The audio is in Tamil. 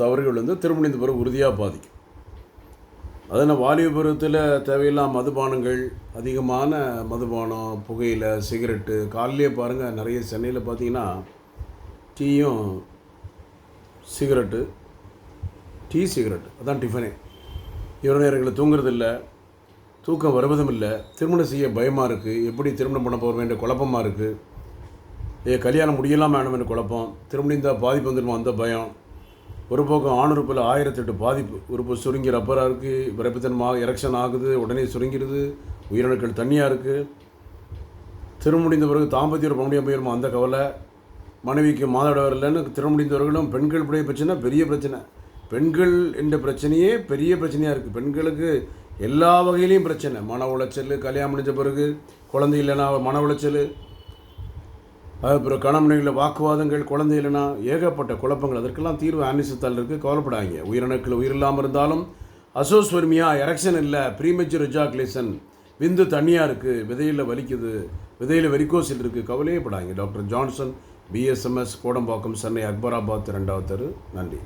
தவறுகள் திருமணத்தின் பிறகு உறுதியாக பாதிக்கும். அதனால் வாலிப பருவத்தில் தேவையில்லாம மதுபானங்கள், அதிகமான மதுபானம், புகையிலை, சிகரெட்டு. காலையிலே பாருங்கள், நிறைய சென்னையில் பார்த்தீங்கன்னா டீயும் சிகரெட்டு, டீ சிகரெட்டு அதான் டிஃபனே. இரவு நேரங்களில் தூங்குறதில்ல, தூக்கம் வருவதும் இல்லை, திருமணம் செய்ய பயமாக இருக்குது, எப்படி திருமணம் பண்ண போகிறோம் என்ற குழப்பமாக இருக்குது, கல்யாணம் முடியலாம் வேணும் என்ற குழப்பம், திருமணம் தான் பாதிப்பு வந்துடுமோ அந்த பயம். ஒரு பக்கம் ஆணுறுப்பில் 1008 பாதிப்பு. உறுப்பு சுருங்கி ரப்பராக இருக்குது, விரைப்புத்தன்மாக எரெக்ஷன் ஆகுது, உடனே சுருங்கிடுது, உயிரணுக்கள் தண்ணியாக இருக்குது. திருமணிந்த பிறகு தாம்பத்தியம் பண்ண போயிருமோ அந்த கவலை. மனைவிக்கு மாதவிட வரலன்னு திருமணிந்தவர்களும் பெண்கள் பிரச்சனை பெரிய பிரச்சனை. பெண்கள் என்ற பிரச்சனையே பெரிய பிரச்சனையாக இருக்குது. பெண்களுக்கு எல்லா வகையிலையும் பிரச்சனை. மன உளைச்சல், கல்யாணம் முடிஞ்ச பிறகு குழந்தை இல்லைன்னா மன உளைச்சல், அதுக்கப்புறம் கணவனில் வாக்குவாதங்கள், குழந்தை இல்லைன்னா ஏகப்பட்ட குழப்பங்கள். அதற்கெல்லாம் தீர்வு ஆன்டிசெப்டால் இருக்குது, கவலைப்படாங்க. உயிரணுக்கள் உயிர் இல்லாமல் இருந்தாலும் அசோஸ்வர்மியா, எரெக்ஷன் இல்லை, ப்ரீமெச்சூர் எஜாகுலேஷன், விந்து தண்ணியாக இருக்குது, விதையில் வலிக்குது, விதையில் வெரிகோசில் இருக்குது, கவலையே படாங்க. Doctor Johnson, BSMS, Kodambakkam, Chennai, Akbarabad 2வது தெரு. நன்றி.